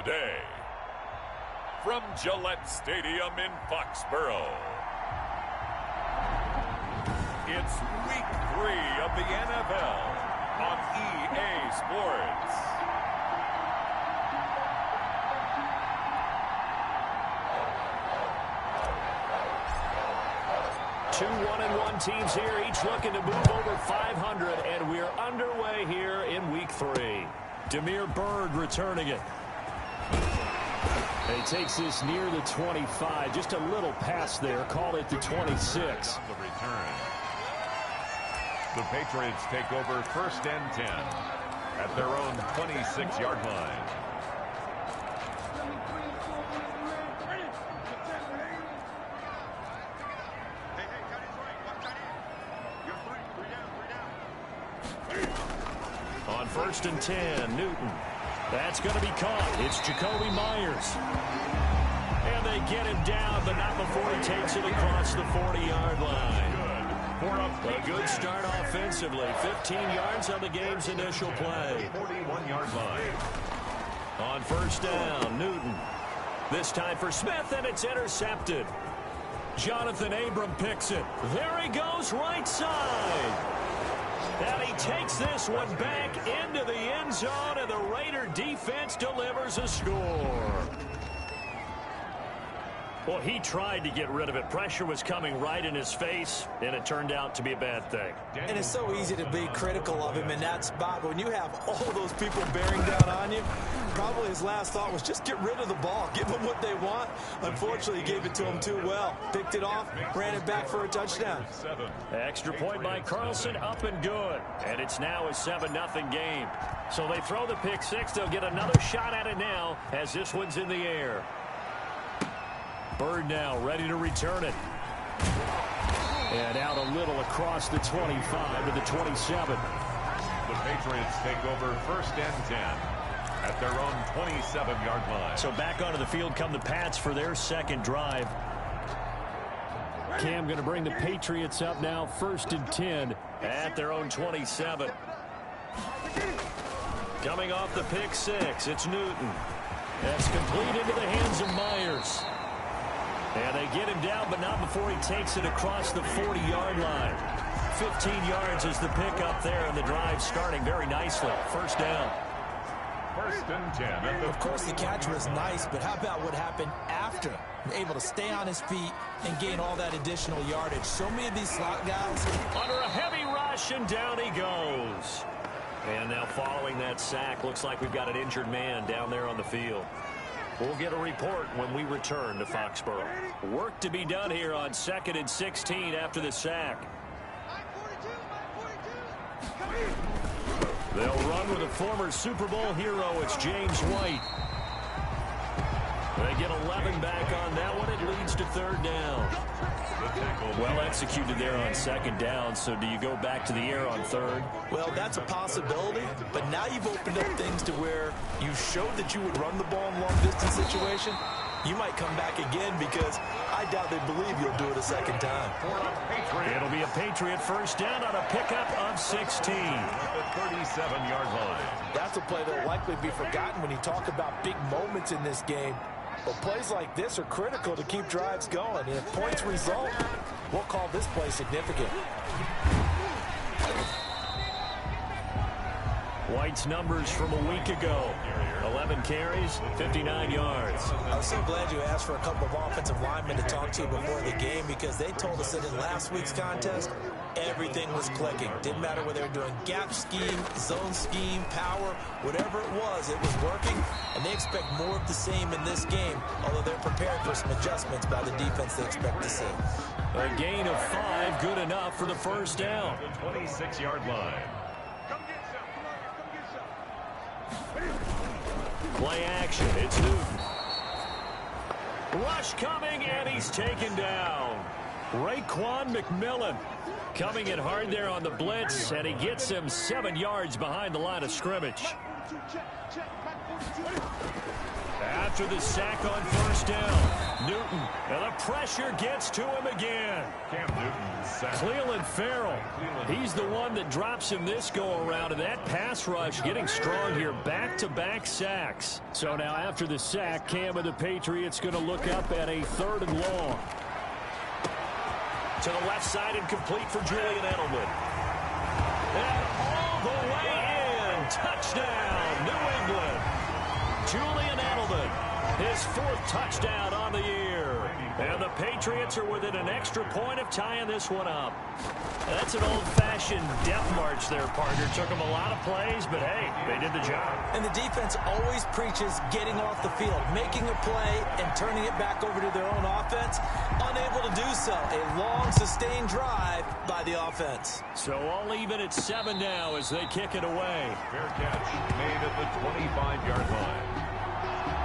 today, from Gillette Stadium in Foxborough, it's Week 3 of the NFL on EA Sports. Two 1-1 teams here, each looking to move over 500, and we're underway here in Week 3. Demir Bird returning it. He takes this near the 25, just a little pass there, call it the 26. The return. The Patriots take over 1st and 10 at their own 26-yard line. On 1st and 10, Newton. That's going to be caught. It's Jacoby Myers. And they get him down, but not before he takes it across the 40-yard line. A good start offensively. 15 yards on the game's initial play. 41-yard line. On 1st down, Newton. This time for Smith, and it's intercepted. Jonathan Abram picks it. There he goes, right side. And he takes this one back into the end zone, and the Raider defense delivers a score. Well, he tried to get rid of it. Pressure was coming right in his face, and it turned out to be a bad thing. And it's so easy to be critical of him in that spot. But when you have all those people bearing down on you, probably his last thought was just get rid of the ball. Give them what they want. Unfortunately, he gave it to them too well. Picked it off, ran it back for a touchdown. Extra point by Carlson, up and good. And it's now a 7-0 game. So they throw the pick six. They'll get another shot at it now as this one's in the air. Bird now ready to return it. And out a little across the 25 to the 27. The Patriots take over 1st and 10 at their own 27-yard line. So back onto the field come the Pats for their second drive. Cam going to bring the Patriots up now 1st and 10 at their own 27. Coming off the pick six, it's Newton. That's complete into the hands of Myers. And they get him down, but not before he takes it across the 40-yard line. 15 yards is the pickup there, and the drive starting very nicely. 1st down. 1st and 10. Of course, the catch was nice, but how about what happened after? Able to stay on his feet and gain all that additional yardage. So many of these slot guys under a heavy rush, and down he goes. And now following that sack, looks like we've got an injured man down there on the field. We'll get a report when we return to Foxborough. Work to be done here on 2nd and 16 after the sack. They'll run with a former Super Bowl hero. It's James White. They get 11 back on that one. It leads to 3rd down. Well executed there on 2nd down. So do you go back to the air on 3rd? Well, that's a possibility, but now you've opened up things to where you showed that you would run the ball in long-distance situation. You might come back again because I doubt they believe you'll do it a 2nd time. It'll be a Patriot 1st down on a pickup of 16. The 37-yard line. That's a play that will likely be forgotten when you talk about big moments in this game. But plays like this are critical to keep drives going. And if points result, we'll call this play significant. White's numbers from a week ago. 11 carries, 59 yards. I'm so glad you asked for a couple of offensive linemen to talk to before the game because they told us that in last week's contest, everything was clicking. Didn't matter whether they were doing gap scheme, zone scheme, power, whatever it was working. And they expect more of the same in this game, although they're prepared for some adjustments by the defense they expect to see. A gain of 5, good enough for the 1st down. The 26-yard line. Play action, it's Newton. Rush coming, and he's taken down. Raekwon McMillan coming in hard there on the blitz, and he gets him 7 yards behind the line of scrimmage. after the sack on first down. Newton, and the pressure gets to him again. Cam Newton sacked. Cleveland Farrell, he's the one that drops him this go-around, and that pass rush getting strong here. Back-to-back sacks. So now after the sack, Cam of the Patriots going to look up at a 3rd and long. To the left side and complete for Julian Edelman. And all the way in. Touchdown, New England. Julian Edelman, his 4th touchdown on the year. And the Patriots are within an extra point of tying this one up. That's an old-fashioned death march there, partner. Took them a lot of plays, but hey, they did the job. And the defense always preaches getting off the field, making a play, and turning it back over to their own offense. Unable to do so. A long, sustained drive by the offense. So all even at 7 now as they kick it away. Fair catch made at the 25-yard line.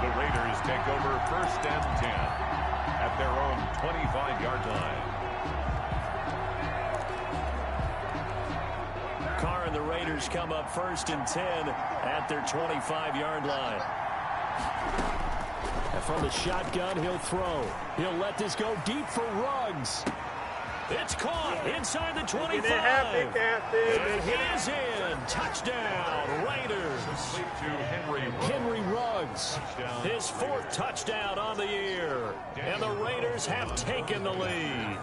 The Raiders take over 1st and 10 at their own 25-yard line. Carr and the Raiders come up 1st and 10 at their 25-yard line. And from the shotgun, he'll throw. He'll let this go deep for Ruggs. It's caught inside the 25. And he is in. Touchdown, Raiders. Henry Ruggs, his 4th touchdown on the year. And the Raiders have taken the lead.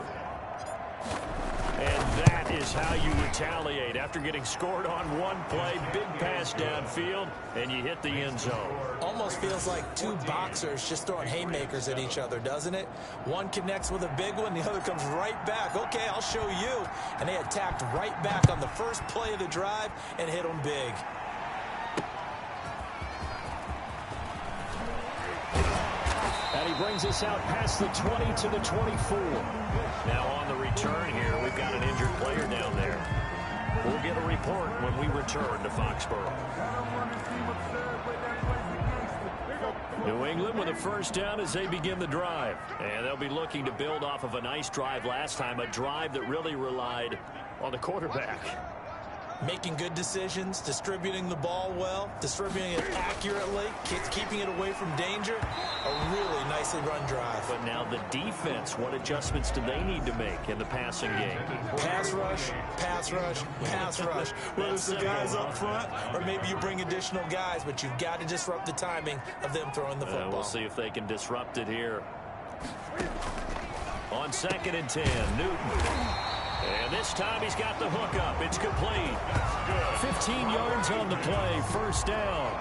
And that is how you retaliate after getting scored on one play. Big pass downfield, and you hit the end zone. Almost feels like 2 boxers just throwing haymakers at each other, doesn't it? One connects with a big one, the other comes right back. Okay, I'll show you. And they attacked right back on the first play of the drive and hit them big. And he brings us out past the 20 to the 24. Now on the return here, we've got an injured player down there. We'll get a report when we return to Foxborough. New England with a 1st down as they begin the drive. And they'll be looking to build off of a nice drive last time, a drive that really relied on the quarterback. Making good decisions, distributing the ball well, distributing it accurately, keeping it away from danger. A really nicely run drive. But now the defense, what adjustments do they need to make in the passing game? Pass rush, pass rush, pass rush. Whether it's the guys up front or maybe you bring additional guys, but you've got to disrupt the timing of them throwing the football. We'll see if they can disrupt it here. On 2nd and 10, Newton. And this time he's got the hook up. It's complete. 15 yards on the play. 1st down.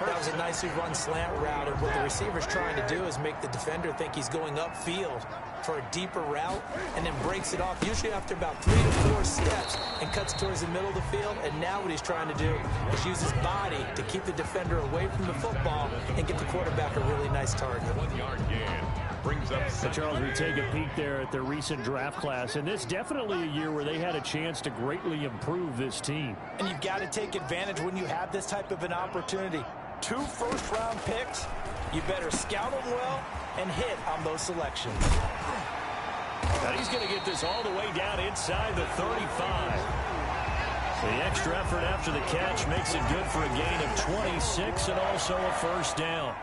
That was a nicely run slant route, and what the receiver's trying to do is make the defender think he's going upfield for a deeper route, and then breaks it off, usually after about 3 to 4 steps, and cuts towards the middle of the field. And now what he's trying to do is use his body to keep the defender away from the football and get the quarterback a really nice target. 1-yard gain. Brings up Charles, we take a peek there at their recent draft class, and this definitely a year where they had a chance to greatly improve this team. And you've got to take advantage when you have this type of an opportunity. 2 first-round picks, you better scout them well and hit on those selections. And he's going to get this all the way down inside the 35. The extra effort after the catch makes it good for a gain of 26 and also a 1st down.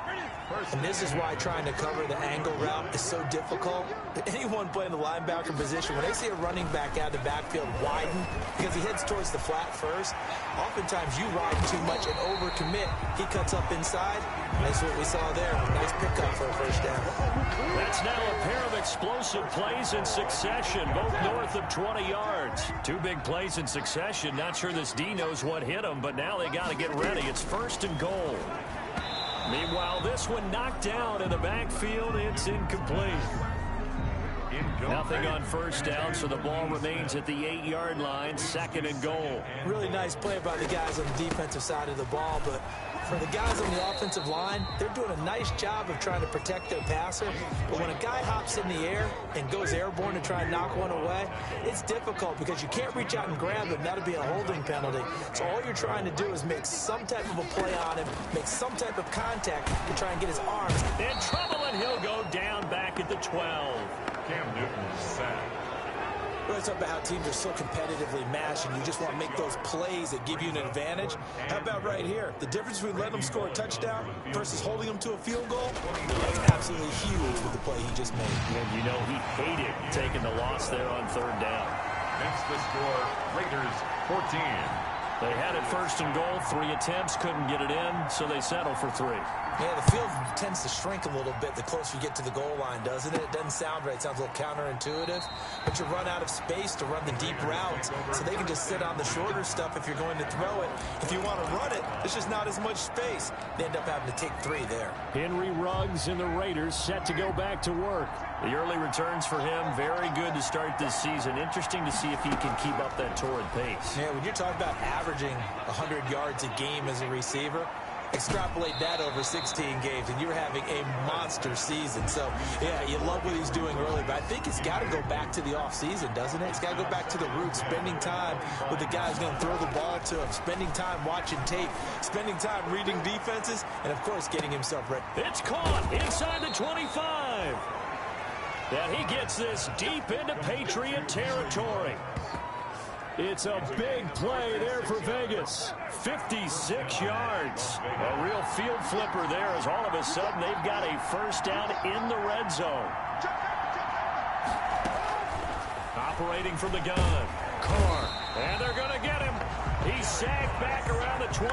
And this is why trying to cover the angle route is so difficult. Anyone playing the linebacker position, when they see a running back out of the backfield widen because he heads towards the flat first, oftentimes you widen too much and overcommit. He cuts up inside. That's what we saw there. Nice pickup for a 1st down. That's now a pair of explosive plays in succession, both north of 20 yards. 2 big plays in succession. Not sure this D knows what hit him, but now they got to get ready. It's 1st and goal. Meanwhile, this one knocked down in the backfield. It's incomplete. Nothing on 1st down, so the ball remains at the 8-yard line, 2nd and goal. Really nice play by the guys on the defensive side of the ball, but for the guys on the offensive line, they're doing a nice job of trying to protect their passer. But when a guy hops in the air and goes airborne to try and knock one away, it's difficult because you can't reach out and grab him. That'll be a holding penalty. So all you're trying to do is make some type of a play on him, make some type of contact to try and get his arms. In trouble, and he'll go down back at the 12. Cam Newton sacked. Really talk about how teams are so competitively matched, and you just want to make those plays that give you an advantage. How about right here? The difference between letting them score a touchdown versus holding them to a field goal, that's absolutely huge with the play he just made. And you know he hated taking the loss there on third down. That's the score, Raiders 14. They had it first and goal, 3 attempts, couldn't get it in, so they settle for 3. Yeah, the field tends to shrink a little bit the closer you get to the goal line, doesn't it? It doesn't sound right. It sounds a little counterintuitive. But you run out of space to run the deep routes, so they can just sit on the shorter stuff if you're going to throw it. If you want to run it, there's just not as much space. They end up having to take 3 there. Henry Ruggs and the Raiders set to go back to work. The early returns for him, very good to start this season. Interesting to see if he can keep up that torrid pace. Yeah, when you're talking about averaging 100 yards a game as a receiver, extrapolate that over 16 games, and you're having a monster season. So, yeah, you love what he's doing early, but I think it's got to go back to the offseason, doesn't it? It's got to go back to the roots, spending time with the guys going to throw the ball to him, spending time watching tape, spending time reading defenses, and, of course, getting himself ready. It's caught inside the 25. And he gets this deep into Patriot territory. It's a big play there for Vegas. 56 yards. A real field flipper there as all of a sudden they've got a first down in the red zone. Operating from the gun. Carr. And they're going to get him. He's sacked back around the 28.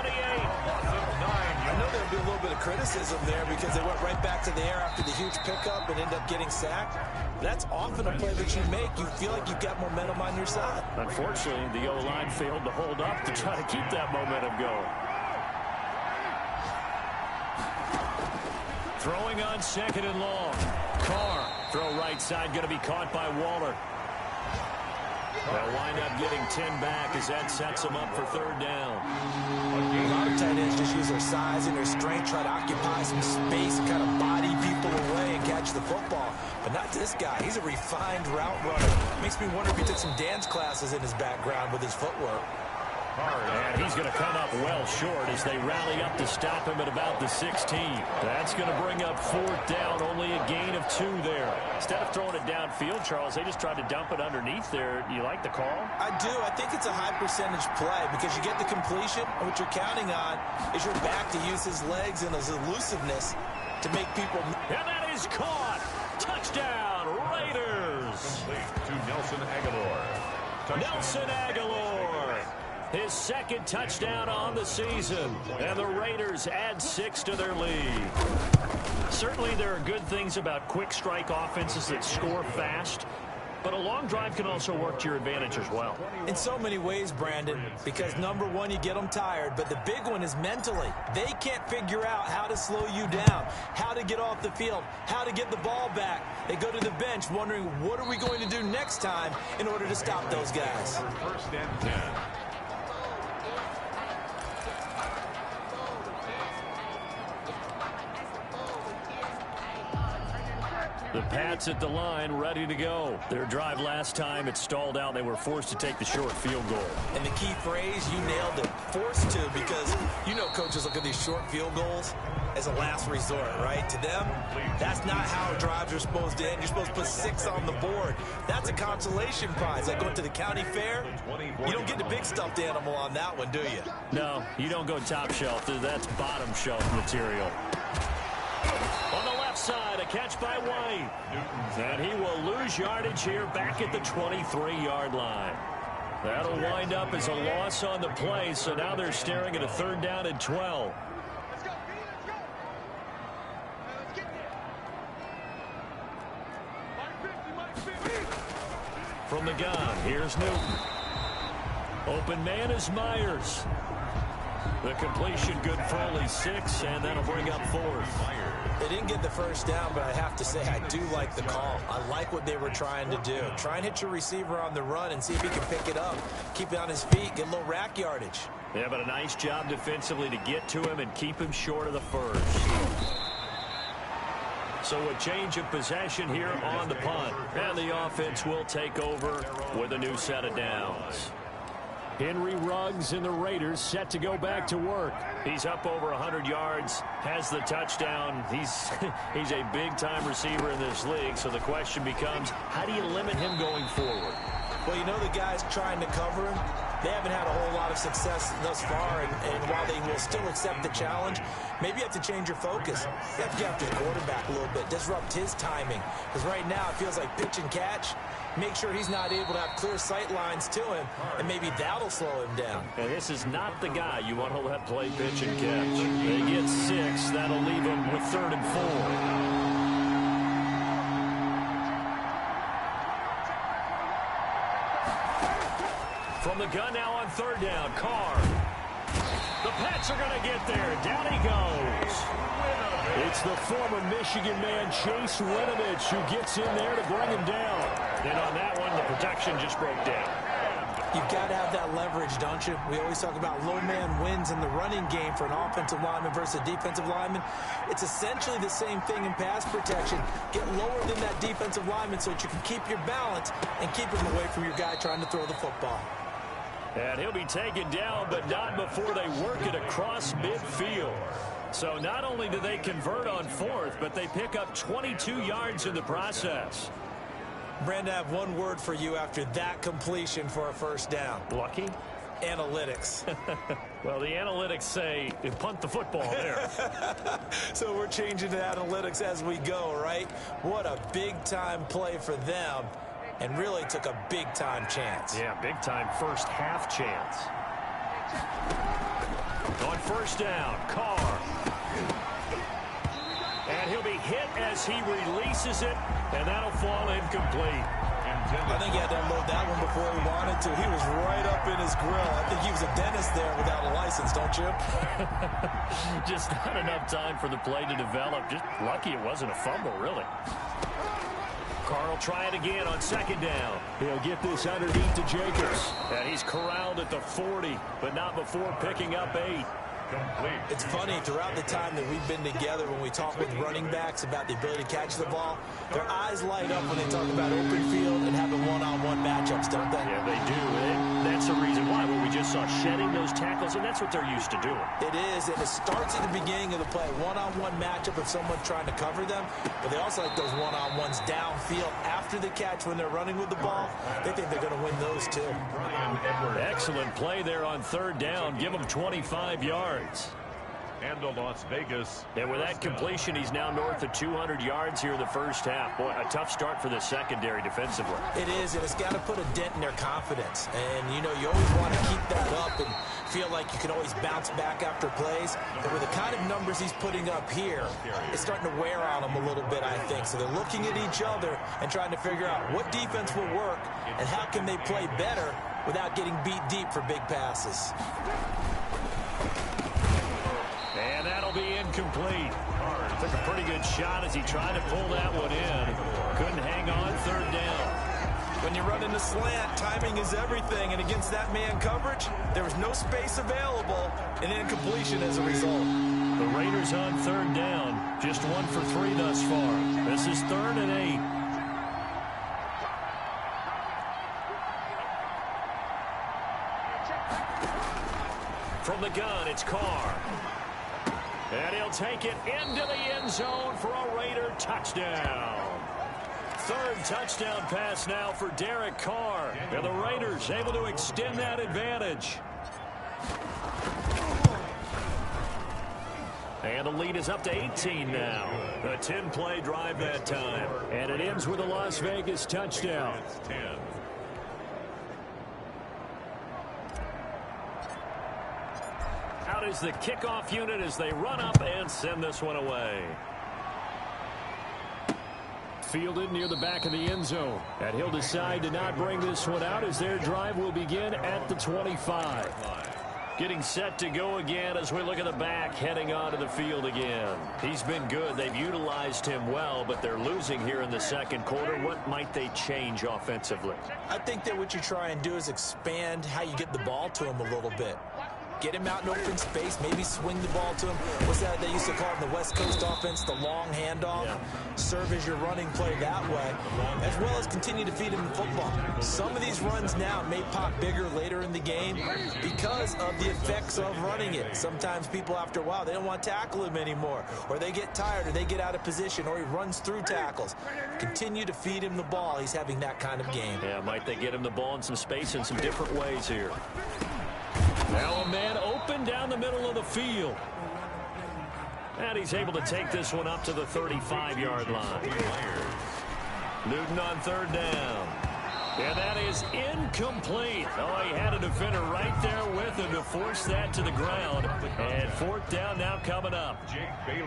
I know there'll be a little bit of criticism there because they went right back to the air after the huge pickup and end up getting sacked. That's often a play that you make. You feel like you've got momentum on your side. Unfortunately, the O-line failed to hold up to try to keep that momentum going. Throwing on second and long. Carr. Throw right side, going to be caught by Waller. They'll wind up getting 10 back as that sets them up for third down. A lot of tight ends just use their size and their strength, try to occupy some space and kind of body people away and catch the football. But not this guy. He's a refined route runner. Makes me wonder if he took some dance classes in his background with his footwork. And he's going to come up well short as they rally up to stop him at about the 16. That's going to bring up fourth down, only a gain of 2 there. Instead of throwing it downfield, Charles, they just tried to dump it underneath there. Do you like the call? I do. I think it's a high percentage play because you get the completion, and what you're counting on is your back to use his legs and his elusiveness to make people... And that is caught. Touchdown, Raiders. Complete to Nelson Aguilar. Touchdown. Nelson Aguilar. His second touchdown on the season. And the Raiders add 6 to their lead. Certainly there are good things about quick strike offenses that score fast. But a long drive can also work to your advantage as well. In so many ways, Brandon, because number one, you get them tired, but the big one is mentally. They can't figure out how to slow you down, how to get off the field, how to get the ball back. They go to the bench wondering, what are we going to do next time in order to stop those guys? First and 10. The Pats at the line, ready to go. Their drive last time, it stalled out. They were forced to take the short field goal. And the key phrase, you nailed it, forced to, because you know coaches look at these short field goals as a last resort, right? To them, that's not how drives are supposed to end. You're supposed to put 6 on the board. That's a consolation prize. Like going to the county fair, you don't get the big stuffed animal on that one, do you? No, you don't go top shelf. That's bottom shelf material. On the left side, a catch by White. And he will lose yardage here back at the 23-yard line. That'll wind up as a loss on the play, so now they're staring at a third down and 12. From the gun, here's Newton. Open man is Myers. The completion good for only 6, and that'll bring up fourth. They didn't get the first down, but I have to say I do like the call. I like what they were trying to do. Try and hit your receiver on the run and see if he can pick it up. Keep it on his feet, get a little rack yardage. Yeah, but a nice job defensively to get to him and keep him short of the first. So a change of possession here on the punt. And the offense will take over with a new set of downs. Henry Ruggs and the Raiders set to go back to work. He's up over 100 yards, has the touchdown. He's a big-time receiver in this league, so the question becomes, how do you limit him going forward? Well, you know the guys trying to cover him, they haven't had a whole lot of success thus far, and while they will still accept the challenge, maybe you have to change your focus. You have to get after the quarterback a little bit, disrupt his timing, because right now it feels like pitch and catch. Make sure he's not able to have clear sight lines to him, and maybe that'll slow him down. And this is not the guy you want to let play pitch and catch. They get 6. That'll leave him with 3rd and 4. From the gun now on 3rd down, Carr. The Pats are going to get there. Down he goes. It's the former Michigan man, Chase Winovich, who gets in there to bring him down. And on that one, the protection just broke down. You've got to have that leverage, don't you? We always talk about low man wins in the running game for an offensive lineman versus a defensive lineman. It's essentially the same thing in pass protection. Get lower than that defensive lineman so that you can keep your balance and keep him away from your guy trying to throw the football. And he'll be taken down, but not before they work it across midfield. So not only do they convert on 4th, but they pick up 22 yards in the process. Brandon, I have one word for you after that completion for a 1st down. Lucky? Analytics. Well, the analytics say punt the football there. So we're changing to analytics as we go, right? What a big-time play for them. And really took a big-time chance. Yeah, big-time first half chance. On 1st down, Carr. And he'll be hit as he releases it, and that'll fall incomplete. I think he had to unload that one before he wanted to. He was right up in his grill. I think he was a dentist there without a license, don't you? Just not enough time for the play to develop. Just lucky it wasn't a fumble, really. Carr will try it again on 2nd down. He'll get this underneath to Jacobs. And he's corralled at the 40, but not before picking up 8. It's funny, throughout the time that we've been together, when we talk with running backs about the ability to catch the ball, their eyes light up when they talk about open field and having one-on-one matchups, don't they? Yeah, they do. And that's the reason why. What we just saw, shedding those tackles, and that's what they're used to doing. It is, and it starts at the beginning of the play. One-on-one matchup of someone trying to cover them, but they also like those one-on-ones downfield after the catch when they're running with the ball. They think they're going to win those, too. Excellent play there on 3rd down. Give them 25 yards. And to Las Vegas. And with that completion, he's now north of 200 yards here in the 1st half. Boy, a tough start for the secondary defensively. It is, and it's got to put a dent in their confidence. And, you know, you always want to keep that up and feel like you can always bounce back after plays. But with the kind of numbers he's putting up here, it's starting to wear on them a little bit, I think. So they're looking at each other and trying to figure out what defense will work and how can they play better without getting beat deep for big passes. And that'll be incomplete. Took a pretty good shot as he tried to pull that one in. Couldn't hang on 3rd down. When you run in the slant, timing is everything. And against that man coverage, there was no space available, and incompletion as a result. The Raiders on 3rd down. Just 1 for 3 thus far. This is 3rd and 8. From the gun, it's Carr. And he'll take it into the end zone for a Raider touchdown. 3rd touchdown pass now for Derek Carr. And the Raiders able to extend that advantage. And the lead is up to 18 now. A 10-play drive that time. And it ends with a Las Vegas touchdown. Out is the kickoff unit as they run up and send this one away. Fielded near the back of the end zone. And he'll decide to not bring this one out as their drive will begin at the 25. Getting set to go again as we look at the back heading onto the field again. He's been good. They've utilized him well, but they're losing here in the 2nd quarter. What might they change offensively? I think that what you try and do is expand how you get the ball to him a little bit. Get him out in open space, maybe swing the ball to him. What's that they used to call in the West Coast offense, the long handoff? Yeah. Serve as your running play that way, as well as continue to feed him the football. Some of these runs now may pop bigger later in the game because of the effects of running it. Sometimes people, after a while, they don't want to tackle him anymore, or they get tired, or they get out of position, or he runs through tackles. Continue to feed him the ball. He's having that kind of game. Yeah, might they get him the ball in some space in some different ways here. Now a man open down the middle of the field. And he's able to take this one up to the 35-yard line. Newton on third down. And that is incomplete. Oh, he had a defender right there with him to force that to the ground. And fourth down now coming up.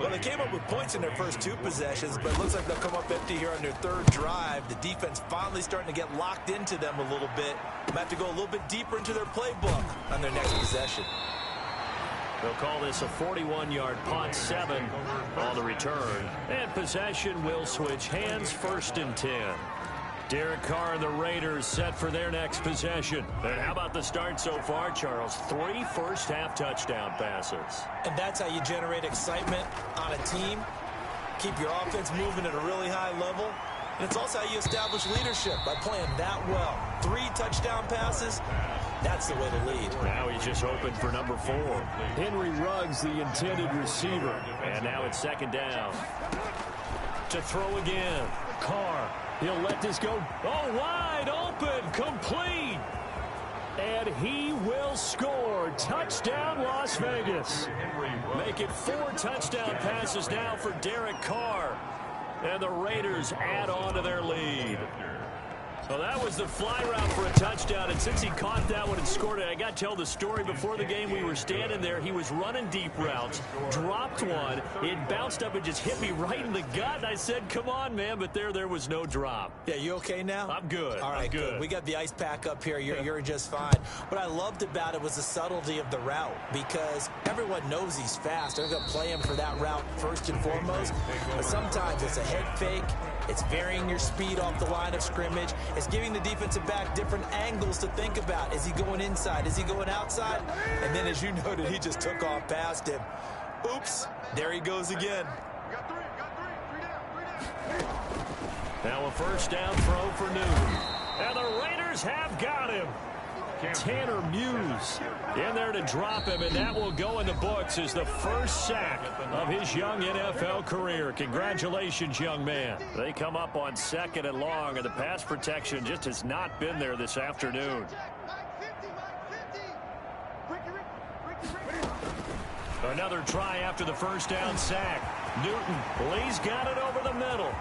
Well, they came up with points in their first two possessions, but it looks like they'll come up empty here on their third drive. The defense finally starting to get locked into them a little bit. Might have to go a little bit deeper into their playbook on their next possession. They'll call this a 41-yard punt, 7 on the return. And possession will switch hands, 1st and 10. Derek Carr and the Raiders set for their next possession. And how about the start so far, Charles? 3 first-half touchdown passes. And that's how you generate excitement on a team. Keep your offense moving at a really high level. And it's also how you establish leadership, by playing that well. 3 touchdown passes, that's the way to lead. Now he's just open for number 4. Henry Ruggs, the intended receiver. And now it's 2nd down. To throw again. Carr. He'll let this go. Oh, wide open. Complete. And he will score. Touchdown, Las Vegas. Make it 4 touchdown passes now for Derek Carr. And the Raiders add on to their lead. Well, that was the fly route for a touchdown, and since he caught that one and scored it, I got to tell the story. Before the game, we were standing there. He was running deep routes, dropped one. It bounced up and just hit me right in the gut. And I said, come on, man, but there was no drop. Yeah, you okay now? I'm good. All right, good. We got the ice pack up here. You're just fine. What I loved about it was the subtlety of the route, because everyone knows he's fast. They're going to play him for that route first and foremost. But sometimes it's a head fake. It's varying your speed off the line of scrimmage. It's giving the defensive back different angles to think about. Is he going inside? Is he going outside? And then, as you noted, he just took off past him. Oops, there he goes again. Now a first down throw for Newton. And the Raiders have got him. Tanner Muse in there to drop him, and that will go in the books as the first sack of his young NFL career. Congratulations, young man. They come up on 2nd and long, and the pass protection just has not been there this afternoon. Another try after the first down sack. Newton, Lee's got it over the middle.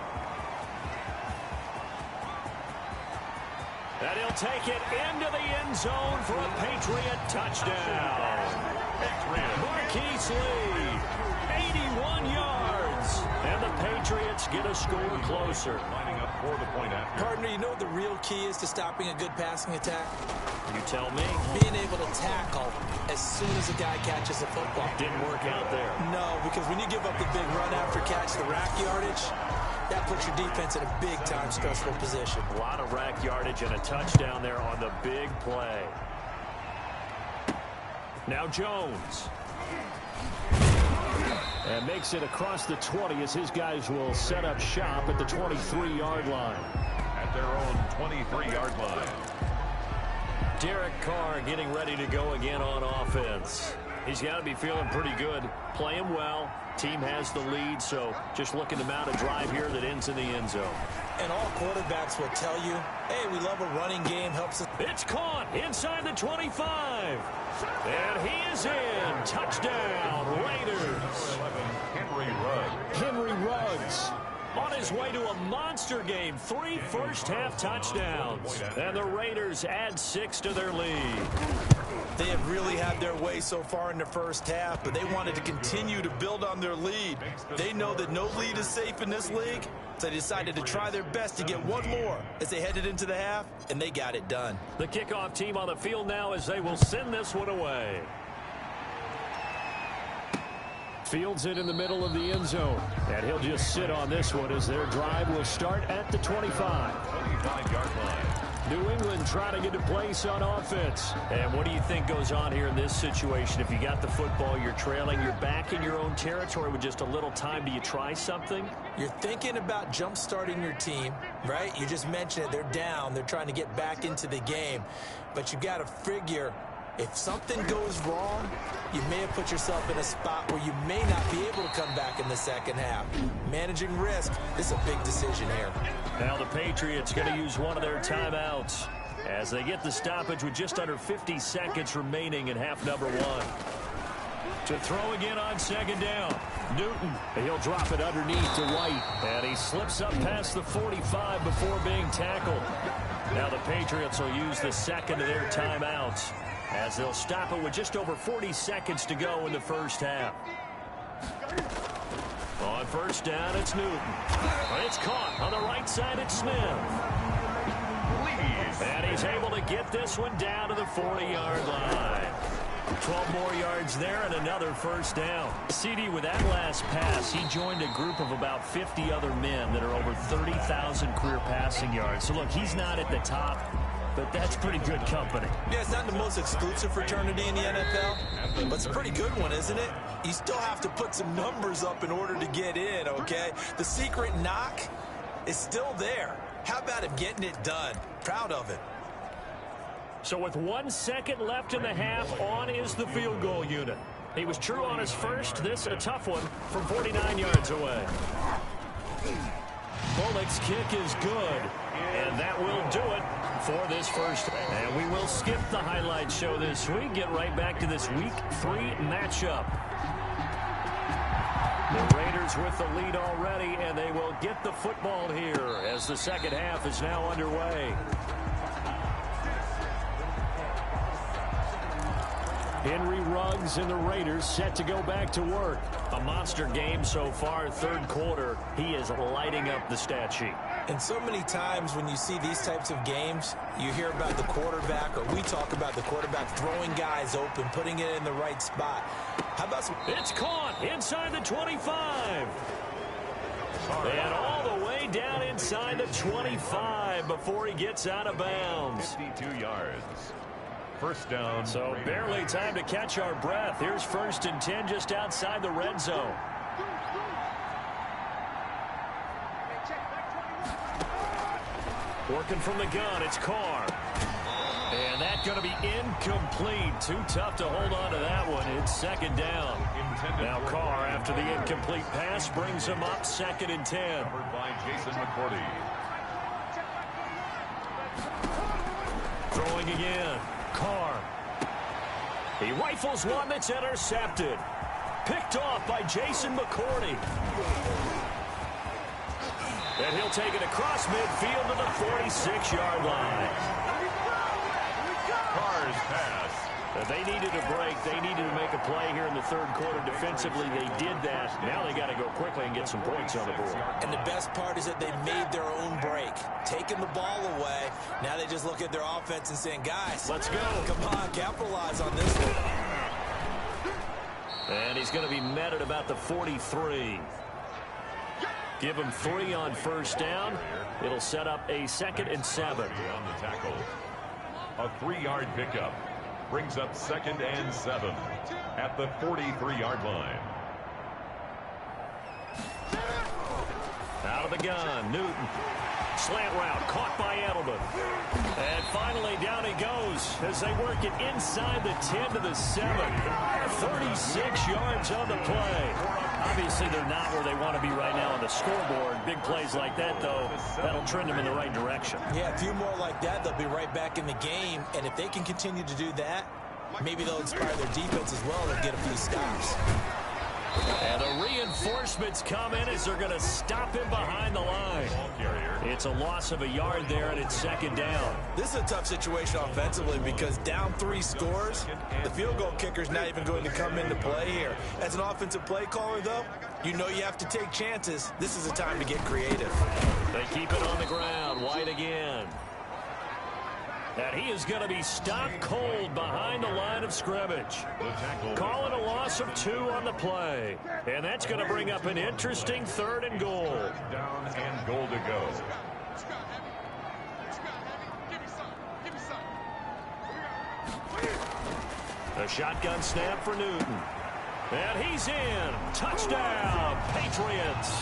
And he'll take it into the end zone for a Patriot touchdown. Marquise Lee, 81 yards. And the Patriots get a score closer. Lining up for the point after. Partner, you know what the real key is to stopping a good passing attack? You tell me. Being able to tackle as soon as a guy catches a football. Didn't work out there. No, because when you give up the big run after catch, the rack yardage, that puts your defense in a big-time stressful position. A lot of rack yardage and a touchdown there on the big play. Now Jones. And makes it across the 20 as his guys will set up shop at the 23-yard line. At their own 23-yard line. Derek Carr getting ready to go again on offense. He's got to be feeling pretty good, playing well. Team has the lead, so just looking to mount a drive here that ends in the end zone. And all quarterbacks will tell you, hey, we love a running game, helps us. It's caught inside the 25. And he is in. Touchdown, Raiders. Henry Ruggs on his way to a monster game. 3 first-half touchdowns. And the Raiders add 6 to their lead. They have really had their way so far in the first half, but they wanted to continue to build on their lead. They know that no lead is safe in this league, so they decided to try their best to get one more as they headed into the half, and they got it done. The kickoff team on the field now as they will send this one away. Fields it in the middle of the end zone, and he'll just sit on this one as their drive will start at the 25. 25-yard line. New England trying to get a place on offense. And what do you think goes on here in this situation? If you got the football, you're trailing, you're back in your own territory with just a little time. Do you try something? You're thinking about jump-starting your team, right? You just mentioned it. They're down. They're trying to get back into the game. But you got to figure, if something goes wrong, you may have put yourself in a spot where you may not be able to come back in the second half. Managing risk, this is a big decision here. Now the Patriots going to use one of their timeouts as they get the stoppage with just under 50 seconds remaining in half number one. To throw again on second down. Newton, he'll drop it underneath to White. And he slips up past the 45 before being tackled. Now the Patriots will use the second of their timeouts as they'll stop it with just over 40 seconds to go in the first half. On first down, it's Newton. It's caught on the right side, it's Smith. And he's able to get this one down to the 40-yard line. 12 more yards there and another first down. CD, with that last pass, he joined a group of about 50 other men that are over 30,000 career passing yards. So, look, he's not at the top, but that's pretty good company. Yeah, it's not the most exclusive fraternity in the NFL, but it's a pretty good one, isn't it? You still have to put some numbers up in order to get in, okay? The secret knock is still there. How about him getting it done? Proud of it. So with 1 second left in the half, on is the field goal unit. He was true on his first. This a tough one from 49 yards away. Bullock's kick is good, and that will do it for this first. And we will skip the highlight show this week. Get right back to this Week 3 matchup. The Raiders with the lead already, and they will get the football here as the second half is now underway. Henry Ruggs and the Raiders set to go back to work. A monster game so far, third quarter. He is lighting up the stat sheet. And so many times when you see these types of games, you hear about the quarterback, or we talk about the quarterback throwing guys open, putting it in the right spot. How about some... It's caught inside the 25. And all the way down inside the 25 before he gets out of bounds. 52 yards. First down. So barely time to catch our breath. Here's 1st and 10 just outside the red zone. Working from the gun, it's Carr. And that's going to be incomplete. Too tough to hold on to that one. It's second down. Now Carr, after the incomplete pass, brings him up 2nd and 10. Covered by Jason McCourty. Throwing again. Carr. He rifles one that's intercepted. Picked off by Jason McCourty. And he'll take it across midfield to the 46-yard line. Carr's pass. They needed a break. They needed to make a play here in the third quarter. Defensively, they did that. Now they got to go quickly and get some points on the board. And the best part is that they made their own break. Taking the ball away. Now they just look at their offense and saying, guys, let's go. Come on, capitalize on this one. And he's going to be met at about the 43. Give him 3 on first down. It'll set up a 2nd and 7. On the tackle. A 3-yard pickup. Brings up 2nd and 7 at the 43-yard line. Out of the gun, Newton. Slant route, caught by Edelman. And finally, down he goes as they work it inside the 10 to the 7. 36 yards on the play. Obviously, they're not where they want to be right now on the scoreboard. Big plays like that, though, that'll trend them in the right direction. Yeah, a few more like that, they'll be right back in the game. And if they can continue to do that, maybe they'll inspire their defense as well and get a few stops. And the reinforcements come in as they're going to him behind the line. It's a loss of a yard there, and it's 2nd down. This is a tough situation offensively because down 3 scores, the field goal kicker's not even going to come into play here. As an offensive play caller, though, you know you have to take chances. This is a time to get creative. They keep it on the ground. White again. And he is going to be stopped cold behind the line of scrimmage. Call it a loss of 2 on the play. And that's going to bring up an interesting 3rd and goal. Down and goal to go. A shotgun snap for Newton. And he's in. Touchdown, Patriots.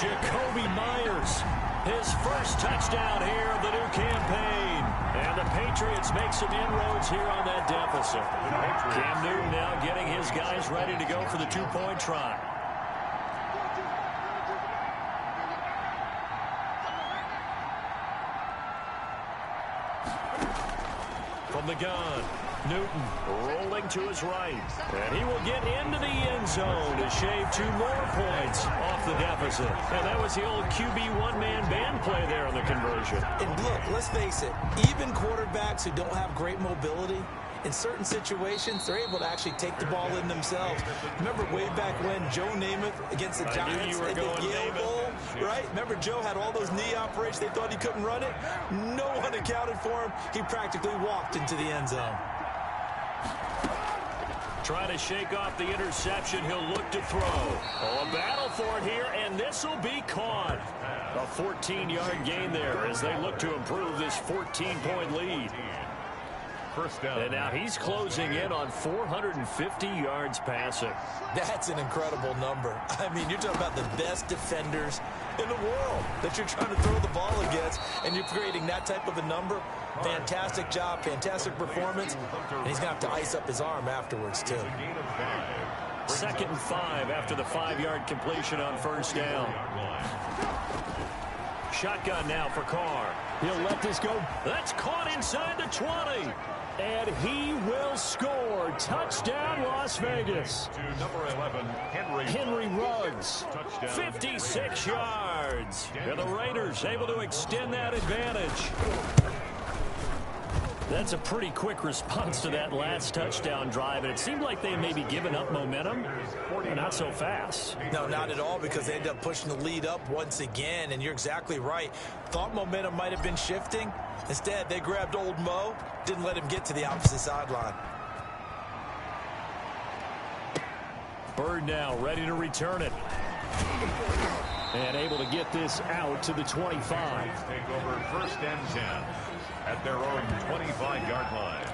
Jacoby Myers. His first touchdown here of the new campaign. And the Patriots make some inroads here on that deficit. Cam Newton now getting his guys ready to go for the two-point try. From the gun, Newton rolling to his right. And he will get into the end zone to shave 2 more points off the deficit. And that was the old QB one-man band play there on the conversion. And look, let's face it, even quarterbacks who don't have great mobility, in certain situations, they're able to actually take the ball in themselves. Remember way back when Joe Namath against the Giants at the Yale Bowl, right? Remember Joe had all those knee operations. They thought he couldn't run it. No one accounted for him. He practically walked into the end zone. Trying to shake off the interception. He'll look to throw. Oh, a battle for it here, and this will be caught. A 14-yard gain there as they look to improve this 14-point lead. First down. And now he's closing in on 450 yards passing. That's an incredible number. I mean, you're talking about the best defenders in the world that you're trying to throw the ball against, and you're creating that type of a number. Fantastic job, fantastic performance, and he's going to have to ice up his arm afterwards, too. 2nd and 5 after the 5-yard completion on first down. Shotgun now for Carr. He'll let this go. That's caught inside the 20. And he will score. Touchdown, Las Vegas. To number 11, Henry Ruggs. 56 yards. And the Raiders able to extend that advantage. That's a pretty quick response to that last touchdown drive, and it seemed like they may be giving up momentum, but not so fast. No, not at all, because they ended up pushing the lead up once again, and you're exactly right. Thought momentum might have been shifting. Instead, they grabbed old Mo, didn't let him get to the opposite sideline. Bird now ready to return it. And able to get this out to the 25. take over 1st and 10 at their own 25-yard line.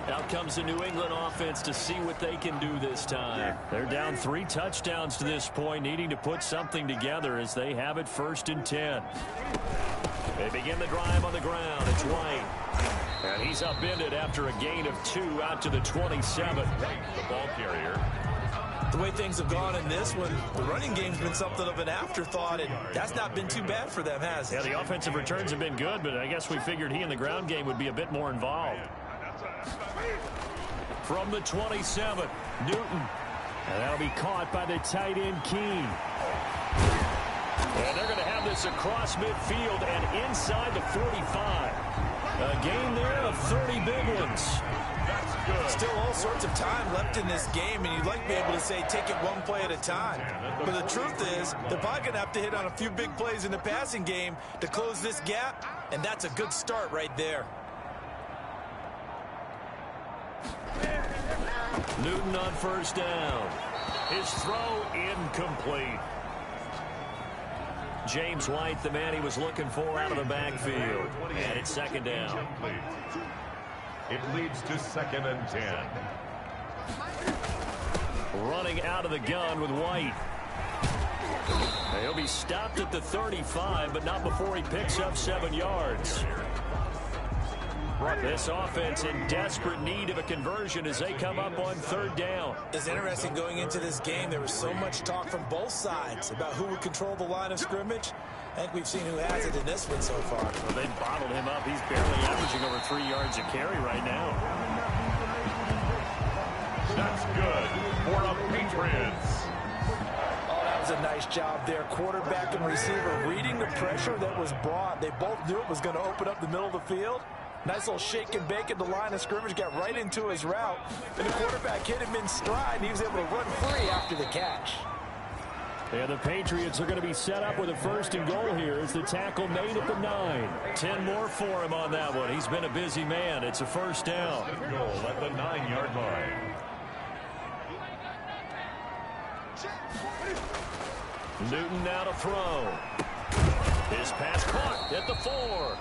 Out comes the New England offense to see what they can do this time. They're down 3 touchdowns to this point, needing to put something together as they have it 1st and 10. They begin the drive on the ground. It's White. And he's upended after a gain of 2 out to the 27. The ball carrier. The way things have gone in this one, the running game's been something of an afterthought, and that's not been too bad for them, has it? Yeah, the offensive returns have been good, but I guess we figured he in the ground game would be a bit more involved. From the 27, Newton. And that'll be caught by the tight end, Keene. And they're going to have this across midfield and inside the 45. A gain there of 30 big ones. That's good. Still all sorts of time left in this game, and you'd like to be able to say take it one play at a time. But the truth is, they're probably going to have to hit on a few big plays in the passing game to close this gap, and that's a good start right there. Newton on first down. His throw incomplete. James White, the man he was looking for out of the backfield. And it's 2nd down. It leads to 2nd and 10. Running out of the gun with White. He'll be stopped at the 35, but not before he picks up 7 yards. This offense in desperate need of a conversion as they come up on 3rd down. It's interesting going into this game. There was so much talk from both sides about who would control the line of scrimmage. I think we've seen who has it in this one so far. Well, they bottled him up. He's barely averaging over 3 yards a carry right now. That's good for the Patriots. Oh, that was a nice job there. Quarterback and receiver reading the pressure that was brought. They both knew it was going to open up the middle of the field. Nice little shake and bake at the line of scrimmage, got right into his route. And the quarterback hit him in stride, and he was able to run free after the catch. And the Patriots are going to be set up with a 1st and goal here as the tackle made at the 9. 10 more for him on that one. He's been a busy man. It's a 1st down. Goal at the 9-yard line. Newton now to throw. His pass caught at the 4.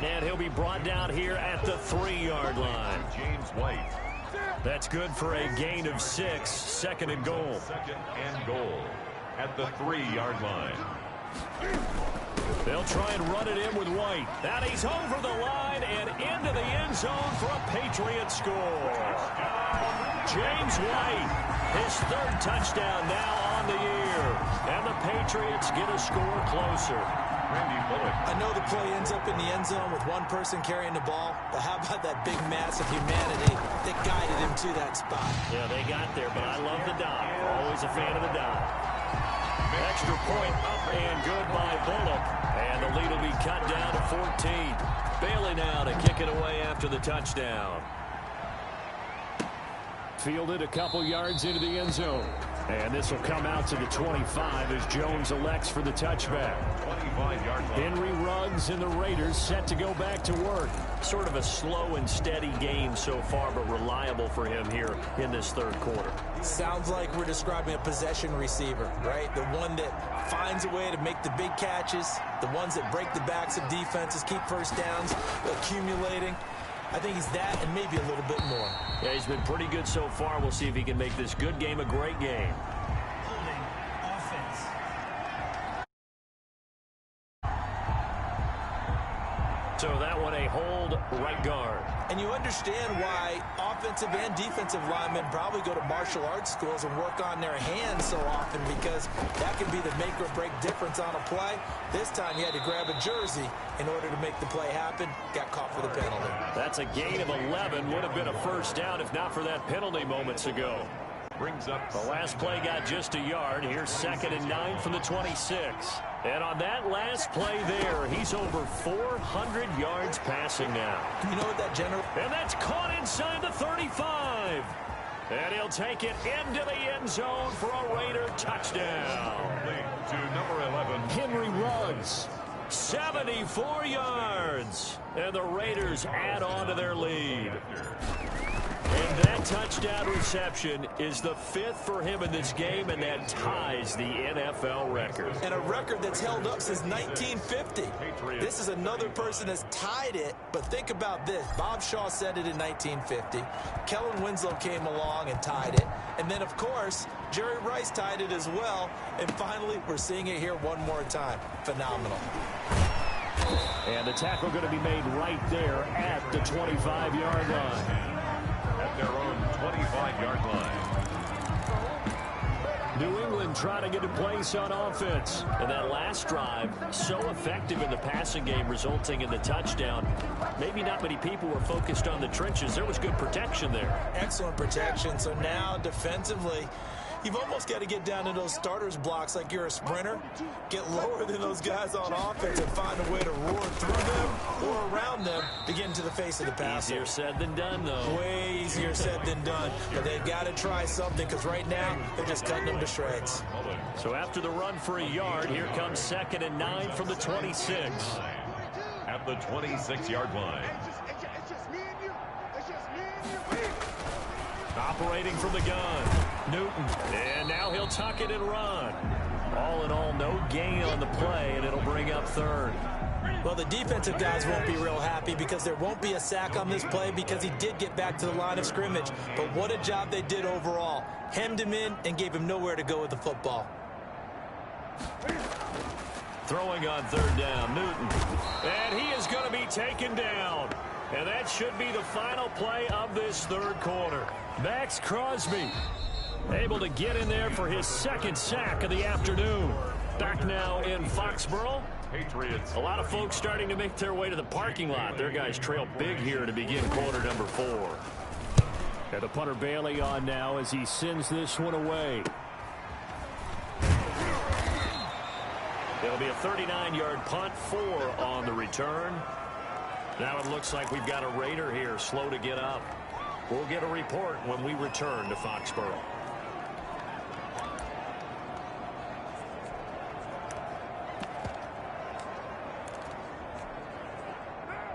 And he'll be brought down here at the 3-yard line. James White. That's good for a gain of 6. Second and goal. Second and goal at the 3-yard line. They'll try and run it in with White. And he's over the line and into the end zone for a Patriot score. James White, his 3rd touchdown now on the year. And the Patriots get a score closer. I know the play ends up in the end zone with one person carrying the ball, but how about that big mass of humanity that guided him to that spot? Yeah, they got there, but I love the dive. Always a fan of the dive. Extra point up and good by Bullock. And the lead will be cut down to 14. Bailey now to kick it away after the touchdown. Fielded a couple yards into the end zone. And this will come out to the 25 as Jones elects for the touchback. 25-yard line. Henry Ruggs and the Raiders set to go back to work. Sort of a slow and steady game so far, but reliable for him here in this 3rd quarter. Sounds like we're describing a possession receiver, right? The one that finds a way to make the big catches, the ones that break the backs of defenses, keep first downs, accumulating. I think he's that and maybe a little bit more. Yeah, he's been pretty good so far. We'll see if he can make this good game a great game. Holding offense. So that one a hold right guard. And you understand why offensive and defensive linemen probably go to martial arts schools and work on their hands so often, because that can be the make or break difference on a play. This time he had to grab a jersey in order to make the play happen. Got caught for the penalty. That's a gain of 11. Would have been a first down if not for that penalty moments ago. Brings up The last play got just a yard. Here's 2nd and 9 from the 26. And on that last play there, he's over 400 yards passing now. You know what that general... And that's caught inside the 35. And he'll take it into the end zone for a Raider touchdown. to number 11. Henry Ruggs, 74 yards. And the Raiders add on to their lead. And that touchdown reception is the 5th for him in this game, and that ties the NFL record. And a record that's held up since 1950. This is another person that's tied it, but think about this. Bob Shaw said it in 1950. Kellen Winslow came along and tied it. And then, of course, Jerry Rice tied it as well. And finally, we're seeing it here one more time. Phenomenal. And the tackle going to be made right there at the 25-yard line. At their own 25-yard line. New England trying to get in place on offense. And that last drive, so effective in the passing game, resulting in the touchdown. Maybe not many people were focused on the trenches. There was good protection there. Excellent protection. So now, defensively, you've almost got to get down to those starters blocks like you're a sprinter. Get lower than those guys on offense and find a way to roar through them or around them to get into the face of the passer. Easier said than done, though. Way easier said than done. But they've got to try something, because right now they're just cutting them to shreds. So after the run for a yard, here comes 2nd and 9 from the 26. At the 26-yard line. Operating from the gun, Newton. And now he'll tuck it and run. All in all, no gain on the play, and it'll bring up 3rd. Well, the defensive guys won't be real happy, because there won't be a sack on this play, because he did get back to the line of scrimmage. But what a job they did overall. Hemmed him in and gave him nowhere to go with the football. Throwing on 3rd down, Newton. And he is going to be taken down. And that should be the final play of this 3rd quarter. Max Crosby able to get in there for his 2nd sack of the afternoon. Back now in Foxborough. Patriots. A lot of folks starting to make their way to the parking lot. Their guys trail big here to begin quarter number 4. And the punter Bailey on now as he sends this one away. It'll be a 39-yard punt, 4 on the return. Now it looks like we've got a Raider here slow to get up. We'll get a report when we return to Foxborough.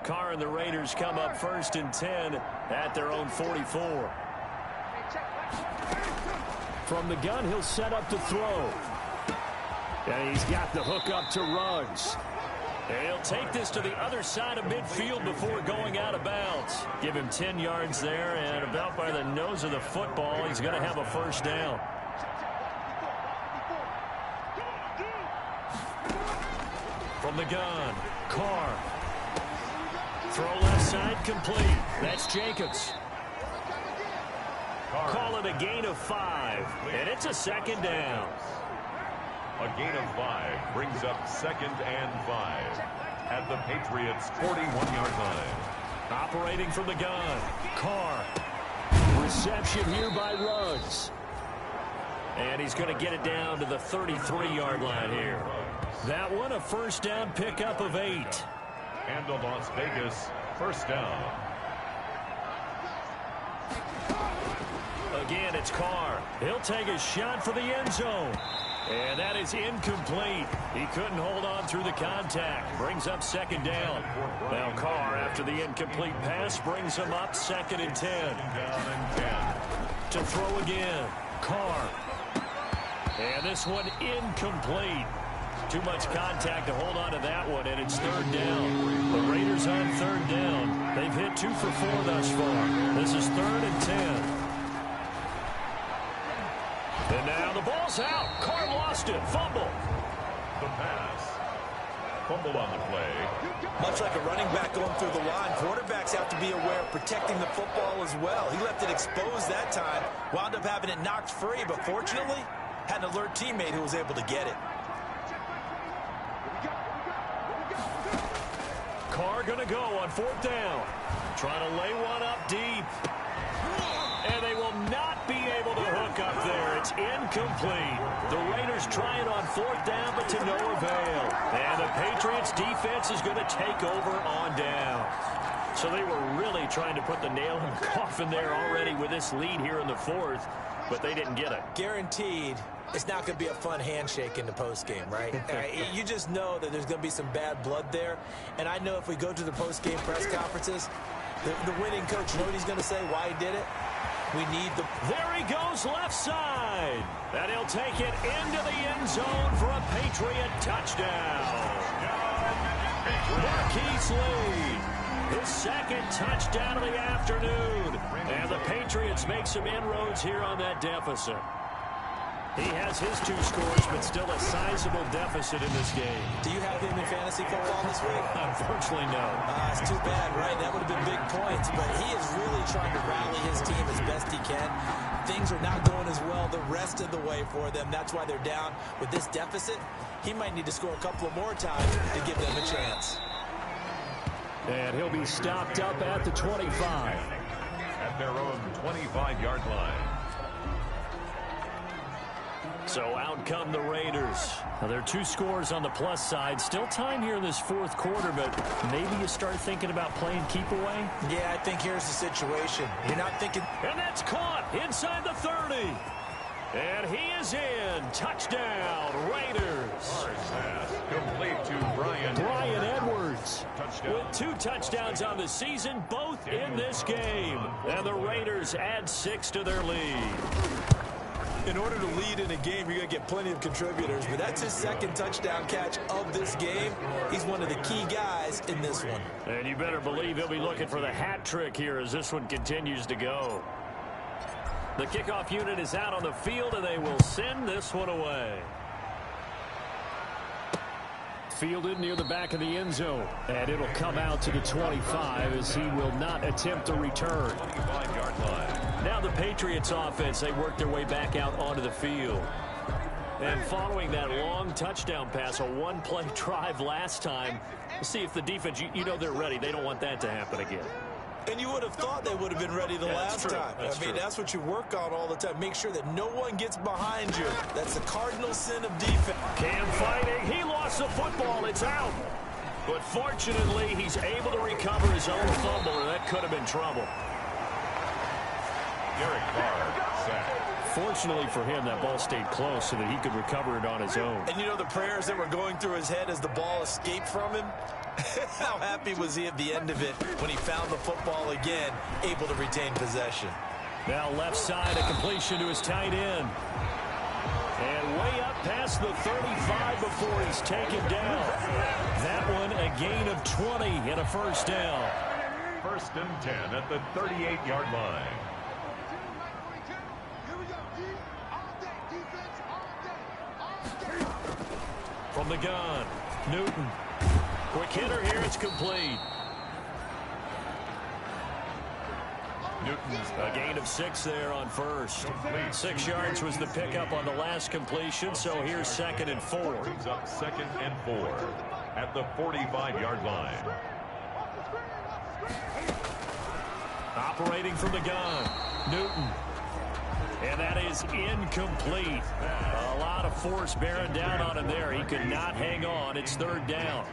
Carr and the Raiders come up 1st and 10 at their own 44. From the gun, he'll set up to throw. And he's got the hook up to Ruggs. And he'll take this to the other side of midfield before going out of bounds. Give him 10 yards there, and about by the nose of the football, he's going to have a first down. From the gun, Carr. Throw left side complete. That's Jacobs. Call it a gain of 5, and it's a second down. A gain of 5 brings up 2nd and 5 at the Patriots' 41-yard line. Operating from the gun, Carr. Reception here by Ruggs. And he's going to get it down to the 33-yard line here. That one, a first down pickup of 8. And the Las Vegas first down. Again, it's Carr. He'll take a shot for the end zone. And that is incomplete. He couldn't hold on through the contact. Brings up 2nd down. Now Carr, after the incomplete pass, brings him up 2nd and 10. To throw again, Carr. And this one incomplete. Too much contact to hold on to that one, and it's 3rd down. The Raiders on 3rd down. They've hit 2 for 4 thus far. This is 3rd and 10. And now the ball's out. Carr lost it. Fumble. The pass. Fumble on the play. Much like a running back going through the line, quarterbacks have to be aware of protecting the football as well. He left it exposed that time, wound up having it knocked free, but fortunately, had an alert teammate who was able to get it. Carr going to go on 4th down. Trying to lay one up deep. And they will not be able to hook up there. It's incomplete. The Raiders try it on 4th down, but to no avail. And the Patriots defense is going to take over on down. So they were really trying to put the nail in the coffin there already with this lead here in the 4th, but they didn't get it. Guaranteed, it's not going to be a fun handshake in the postgame, right? You just know that there's going to be some bad blood there. And I know if we go to the postgame press conferences, the winning coach, you know what he's going to say, why he did it? We need the... There he goes left side. And he'll take it into the end zone for a Patriot touchdown. Marquise Lee, his 2nd touchdown of the afternoon. And the Patriots make some inroads here on that deficit. He has his 2 scores, but still a sizable deficit in this game. Do you have him in fantasy football this week? Unfortunately, no. It's too bad, right? That would have been big points, but he is really trying to rally his team as best he can. Things are not going as well the rest of the way for them. That's why they're down with this deficit. He might need to score a couple of more times to give them a chance. And he'll be stopped up at the 25. At their own 25-yard line. So out come the Raiders. Now, there are 2 scores on the plus side. Still time here in this 4th quarter, but maybe you start thinking about playing keep away? Yeah, I think here's the situation. You're not thinking... And that's caught inside the 30. And he is in. Touchdown, Raiders. Pass complete to Brian Edwards. Touchdown. With 2 touchdowns on the season, both in this game. And the Raiders add 6 to their lead. In order to lead in a game, you're going to get plenty of contributors, but that's his 2nd touchdown catch of this game. He's one of the key guys in this one. And you better believe he'll be looking for the hat trick here as this one continues to go. The kickoff unit is out on the field, and they will send this one away. Fielded near the back of the end zone, and it'll come out to the 25 as he will not attempt a return. 25-yard line. Now the Patriots offense, they work their way back out onto the field. And following that long touchdown pass, a 1-play drive last time, we'll see if the defense, you know they're ready. They don't want that to happen again. And you would have thought they would have been ready the last time. I mean, that's what you work on all the time. Make sure that no one gets behind you. That's the cardinal sin of defense. Cam fighting. He lost the football. It's out. But fortunately, he's able to recover his own fumble, or that could have been trouble. Derek Carr sacked. Fortunately for him, that ball stayed close so that he could recover it on his own. And you know the prayers that were going through his head as the ball escaped from him? How happy was he at the end of it when he found the football again, able to retain possession? Now left side, a completion to his tight end. And way up past past the 35 before he's taken down. That one a gain of 20 and a first down. 1st and 10 at the 38-yard line. From the gun, Newton. Quick hitter here, it's complete. Newton's A gain of 6 there on first. 6 yards was the pickup on the last completion, so here's 2nd and 4. brings up 2nd and 4 at the 45-yard line. Operating from the gun, Newton. And that is incomplete. A lot of force bearing down on him there. He could not hang on. It's 3rd down.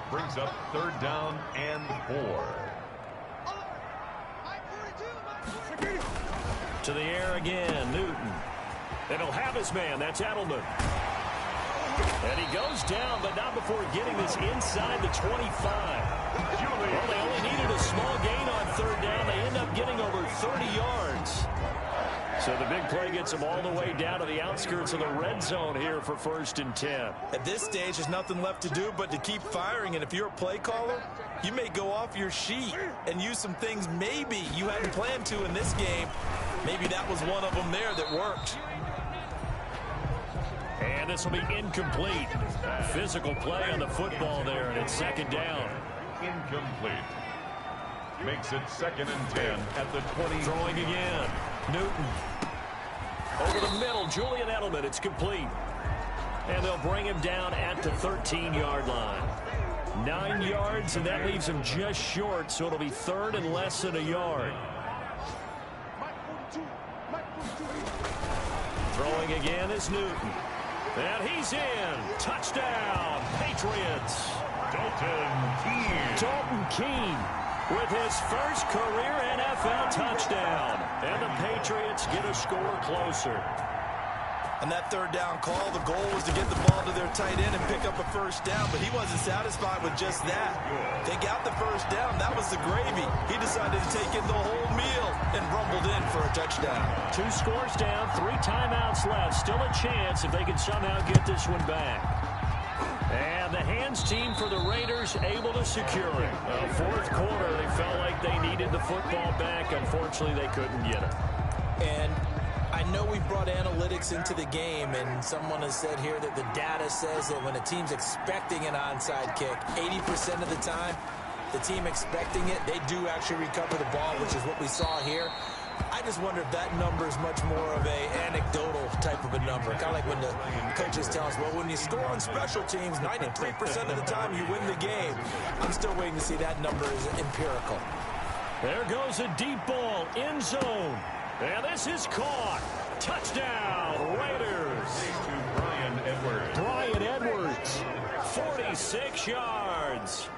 Brings up 3rd down and 4. To the air again, Newton. And he'll have his man. That's Edelman. And he goes down, but not before getting this inside the 25. Well, they only needed a small gain on 3rd down. They end up getting over 30 yards. So the big play gets them all the way down to the outskirts of the red zone here for 1st and 10. At this stage, there's nothing left to do but to keep firing. And if you're a play caller, you may go off your sheet and use some things maybe you hadn't planned to in this game. Maybe that was one of them there that worked. And this will be incomplete. Physical play on the football there, and it's 2nd down. Incomplete. Makes it 2nd and 10 at the 20. Throwing again. Newton. Over the middle, Julian Edelman. It's complete. And they'll bring him down at the 13-yard line. 9 yards, and that leaves him just short, so it'll be 3rd and less than a yard. Throwing again is Newton. And he's in. Touchdown, Patriots. Dalton Keene with his first career NFL touchdown. And the Patriots get a score closer. On that 3rd down call, the goal was to get the ball to their tight end and pick up a 1st down, but he wasn't satisfied with just that. They got the 1st down. That was the gravy. He decided to take in the whole meal and rumbled in for a touchdown. 2 scores down, 3 timeouts left. Still a chance if they can somehow get this one back. And the hands team for the Raiders able to secure it. 4th quarter, they felt like they needed the football back. Unfortunately, they couldn't get it. And I know we've brought analytics into the game, and someone has said here that the data says that when a team's expecting an onside kick, 80% of the time, the team expecting it, they do actually recover the ball, which is what we saw here. I just wonder if that number is much more of a anecdotal type of a number. Kind of like when the coaches tell us, well, when you score on special teams, 93% of the time you win the game. I'm still waiting to see that number is empirical. There goes a deep ball, end zone. And this is caught. Touchdown, Raiders. To Bryan Edwards. Bryan Edwards, 46 yards.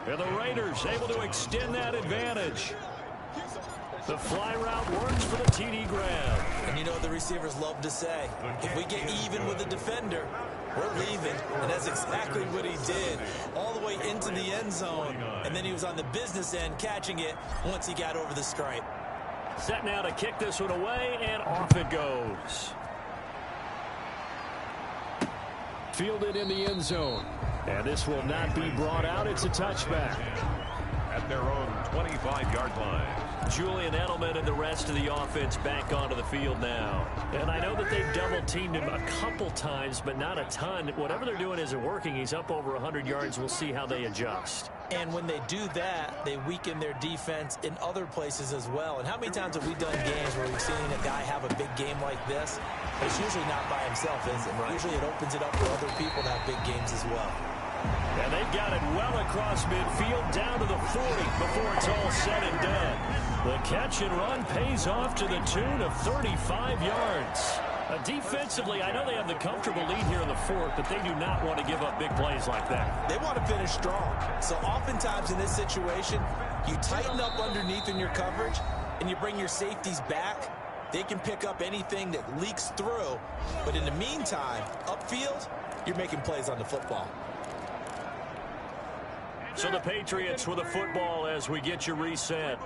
And the Raiders able to extend that advantage. The fly route works for the TD grab. And you know what the receivers love to say? If we get even with the defender, we're leaving. And that's exactly what he did. All the way into the end zone. And then he was on the business end catching it once he got over the stripe. Set now to kick this one away, and off it goes. Fielded in the end zone. And this will not be brought out. It's a touchback. At their own 25-yard line. Julian Edelman and the rest of the offense back onto the field now. And I know that they've double-teamed him a couple times, but not a ton. Whatever they're doing isn't working. He's up over 100 yards. We'll see how they adjust. And when they do that, they weaken their defense in other places as well. And how many times have we done games where we've seen a guy have a big game like this? But it's usually not by himself, is it? Right. Usually it opens it up for other people to have big games as well. And they've got it well across midfield down to the 40 before it's all said and done. The catch and run pays off to the tune of 35 yards. Defensively, I know they have the comfortable lead here in the 4th, but they do not want to give up big plays like that. They want to finish strong. So oftentimes in this situation, you tighten up underneath in your coverage, and you bring your safeties back. They can pick up anything that leaks through. But in the meantime, upfield, you're making plays on the football. So the Patriots with the football as we get you reset.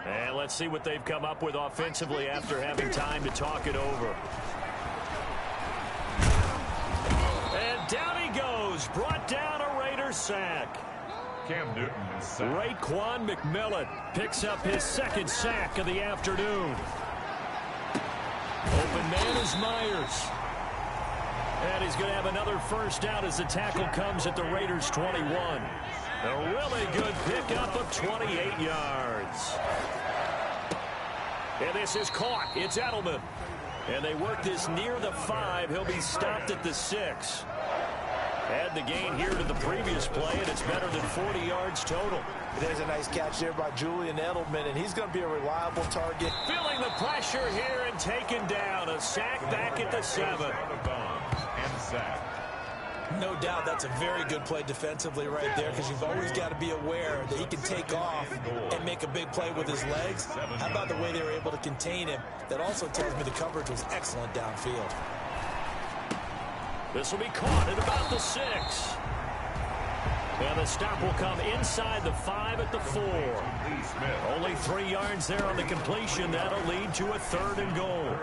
And let's see what they've come up with offensively after having time to talk it over. Cam Newton is sacked. Raekwon McMillan picks up his second sack of the afternoon. Open man is Myers. And he's going to have another first down as the tackle comes at the Raiders' 21. A really good pickup of 28 yards. And this is caught. It's Edelman. And they work this near the 5. He'll be stopped at the 6. Add the gain here to the previous play, and it's better than 40 yards total. There's a nice catch there by Julian Edelman, and he's going to be a reliable target. Feeling the pressure here and taken down. A sack back at the 7. And sack. No doubt that's a very good play defensively right there, because you've always got to be aware that he can take off and make a big play with his legs. How about the way they were able to contain him? That also tells me the coverage was excellent downfield. This will be caught at about the 6. And the stop will come inside the 5 at the 4. Only 3 yards there on the completion. That'll lead to a 3rd and goal.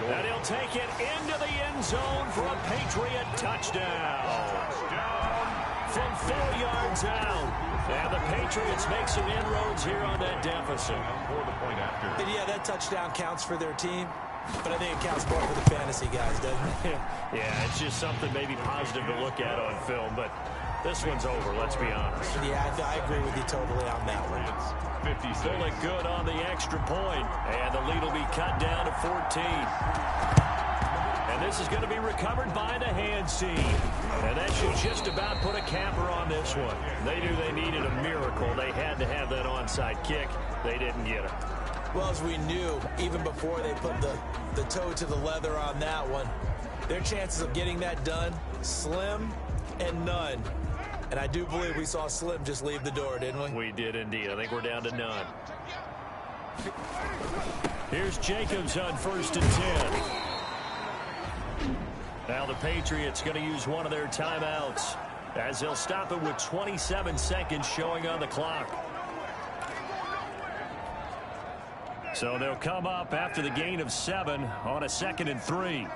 And he'll take it into the end zone for a Patriot touchdown. From 4 yards out. And the Patriots make some inroads here on that deficit. And yeah, that touchdown counts for their team. But I think it counts more for the fantasy guys, doesn't it? Yeah, it's just something maybe positive to look at on film. But this one's over, let's be honest. Yeah, I agree with you totally on that one. Pulling good on the extra point. And the lead will be cut down to 14. And this is going to be recovered by the hands team. And that should just about put a capper on this one. They knew they needed a miracle. They had to have that onside kick. They didn't get it. Well, as we knew, even before they put the toe to the leather on that one, their chances of getting that done, slim and none. And I do believe we saw Slim just leave the door, didn't we? We did indeed. I think we're down to none. Here's Jacobs on 1st and 10. Now the Patriots going to use one of their timeouts as they'll stop it with 27 seconds showing on the clock. So they'll come up after the gain of 7 on a 2nd and 3.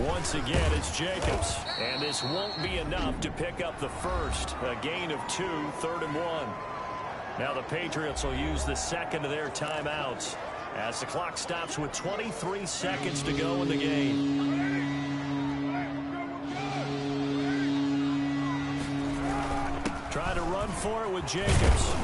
Once again, it's Jacobs. And this won't be enough to pick up the first. A gain of 2, 3rd and 1. Now the Patriots will use the second of their timeouts as the clock stops with 23 seconds to go in the game. Trying to run for it with Jacobs.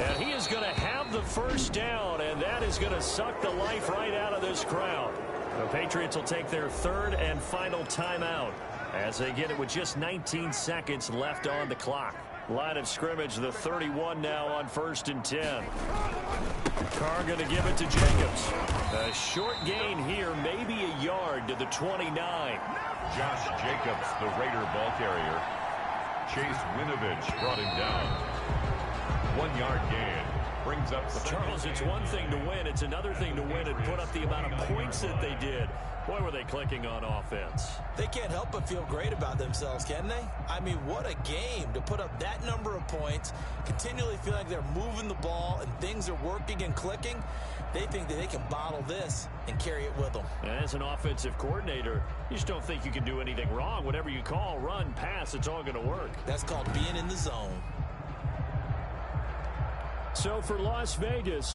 And he is going to have the first down, and that is going to suck the life right out of this crowd. The Patriots will take their 3rd and final timeout as they get it with just 19 seconds left on the clock. Line of scrimmage, the 31 now on 1st and 10. Carr going to give it to Jacobs. A short gain here, maybe a yard to the 29. Josh Jacobs, the Raider ball carrier. Chase Winovich brought him down. 1 yard gain. Brings up Charles, it's one thing to win. It's another thing to win and put up the amount of points that they did. Boy, were they clicking on offense. They can't help but feel great about themselves, can they? I mean, what a game to put up that number of points, continually feel like they're moving the ball and things are working and clicking. They think that they can bottle this and carry it with them. And as an offensive coordinator, you just don't think you can do anything wrong. Whatever you call, run, pass, it's all going to work. That's called being in the zone. So for Las Vegas,